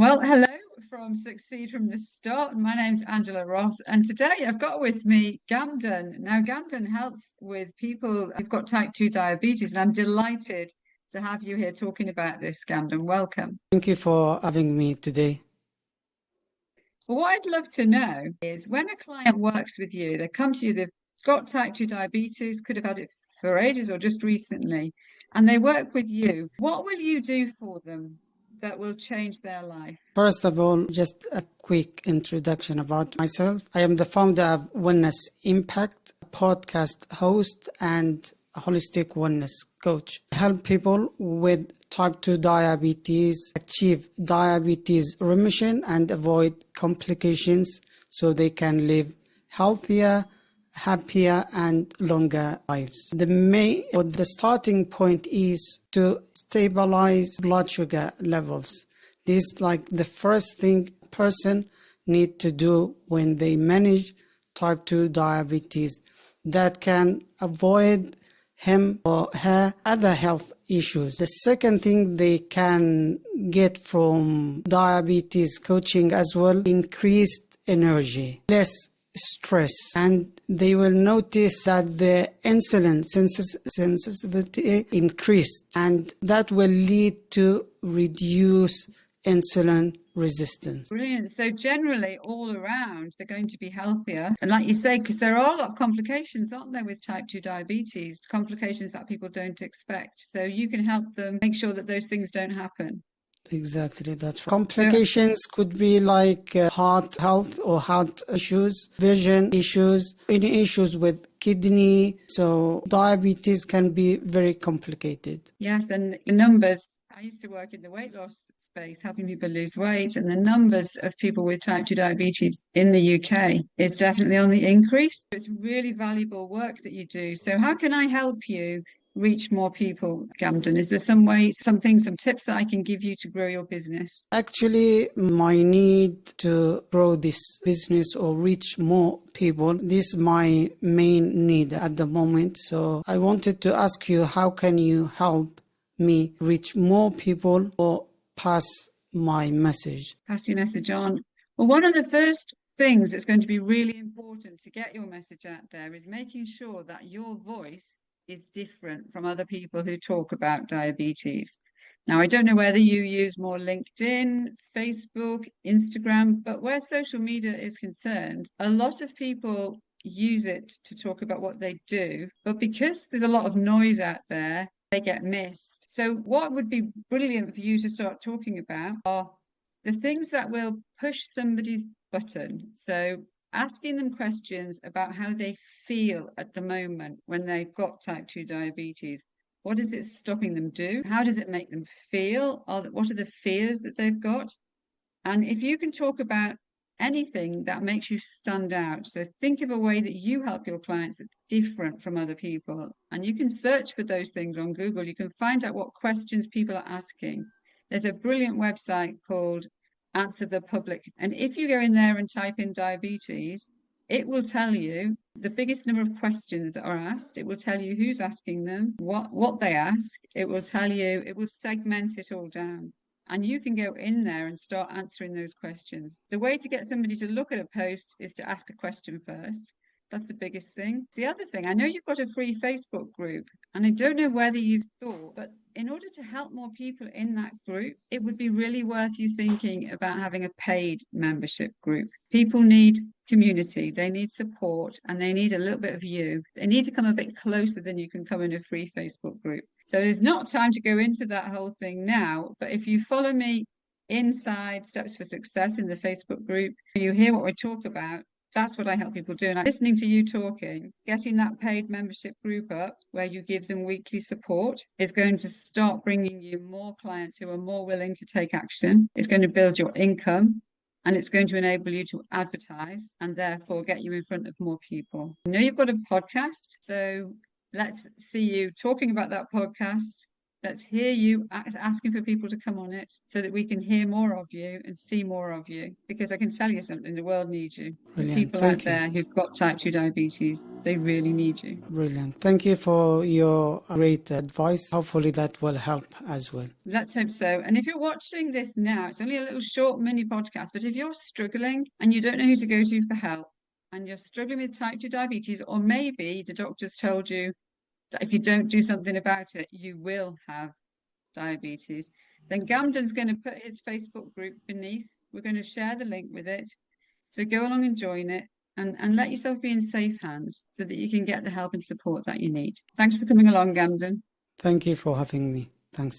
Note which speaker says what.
Speaker 1: Well, hello from Succeed from the Start. My name's Angela Roth, and today I've got with me Ghamdan. Now, Ghamdan helps with people who've got type 2 diabetes, and I'm delighted to have you here talking about this, Ghamdan. Welcome.
Speaker 2: Thank you for having me today.
Speaker 1: Well, what I'd love to know is when a client works with you, they come to you, they've got type 2 diabetes, could have had it for ages or just recently, and they work with you. What will you do for them that will change their life?
Speaker 2: First of all, just a quick introduction about myself. I am the founder of Wellness Impact, a podcast host, and a holistic wellness coach. I help people with type 2 diabetes achieve diabetes remission and avoid complications so they can live healthier, happier and longer lives. The starting point is to stabilize blood sugar levels. This is like the first thing a person need to do when they manage type 2 diabetes that can avoid him or her other health issues. The second thing they can get from diabetes coaching as well, increased energy, less stress, and they will notice that the insulin sensitivity increased, and that will lead to reduce insulin resistance.
Speaker 1: Brilliant. So generally, all around, they're going to be healthier. And like you say, because there are a lot of complications, aren't there, with type 2 diabetes, complications that people don't expect. So you can help them make sure that those things don't happen.
Speaker 2: Exactly, that's right. Complications could be like heart health or heart issues, vision issues, any issues with kidney. So diabetes can be very complicated.
Speaker 1: Yes, and the numbers. I used to work in the weight loss space, helping people lose weight, and the numbers of people with type 2 diabetes in the UK is definitely on the increase. It's really valuable work that you do. So how can I help you reach more people, Ghamdan? Is there some way, some tips that I can give you to grow your business?
Speaker 2: Actually, my need to grow this business or reach more people, this is my main need at the moment. So I wanted to ask you, how can you help me reach more people or pass my message?
Speaker 1: Pass your message on. Well, one of the first things that's going to be really important to get your message out there is making sure that your voice is different from other people who talk about diabetes. Now, I don't know whether you use more LinkedIn, Facebook, Instagram, but where social media is concerned, a lot of people use it to talk about what they do. But because there's a lot of noise out there, they get missed. So what would be brilliant for you to start talking about are the things that will push somebody's button. So asking them questions about how they feel at the moment when they've got type 2 diabetes. What is it stopping them do? How does it make them feel? What are the fears that they've got? And if you can talk about anything that makes you stand out, so think of a way that you help your clients that's different from other people, and you can search for those things on Google. You can find out what questions people are asking. There's a brilliant website called Answer the Public, and if you go in there and type in diabetes, it will tell you the biggest number of questions that are asked. It will tell you who's asking them, what they ask. It will tell you, it will segment it all down. And you can go in there and start answering those questions. The way to get somebody to look at a post is to ask a question first. That's the biggest thing. The other thing, I know you've got a free Facebook group, and I don't know whether you've thought, but in order to help more people in that group, it would be really worth you thinking about having a paid membership group. People need community, they need support, and they need a little bit of you. They need to come a bit closer than you can come in a free Facebook group. So there's not time to go into that whole thing now, but if you follow me inside Steps for Success in the Facebook group, you hear what we talk about. That's what I help people do. And I'm listening to you talking, getting that paid membership group up where you give them weekly support is going to start bringing you more clients who are more willing to take action. It's going to build your income, and it's going to enable you to advertise and therefore get you in front of more people. I know you've got a podcast, so let's see you talking about that podcast Let's hear you asking for people to come on it so that we can hear more of you and see more of you. Because I can tell you something, the world needs you. The
Speaker 2: Brilliant.
Speaker 1: people
Speaker 2: Thank
Speaker 1: out
Speaker 2: you.
Speaker 1: there who've got type 2 diabetes, they really need you.
Speaker 2: Brilliant. Thank you for your great advice. Hopefully that will help as well.
Speaker 1: Let's hope so. And if you're watching this now, it's only a little short mini podcast, but if you're struggling and you don't know who to go to for help, and you're struggling with type 2 diabetes, or maybe the doctor's told you that if you don't do something about it, you will have diabetes, then Ghamdan's going to put his Facebook group beneath. We're going to share the link with it. So go along and join it and let yourself be in safe hands so that you can get the help and support that you need. Thanks for coming along, Ghamdan.
Speaker 2: Thank you for having me. Thanks.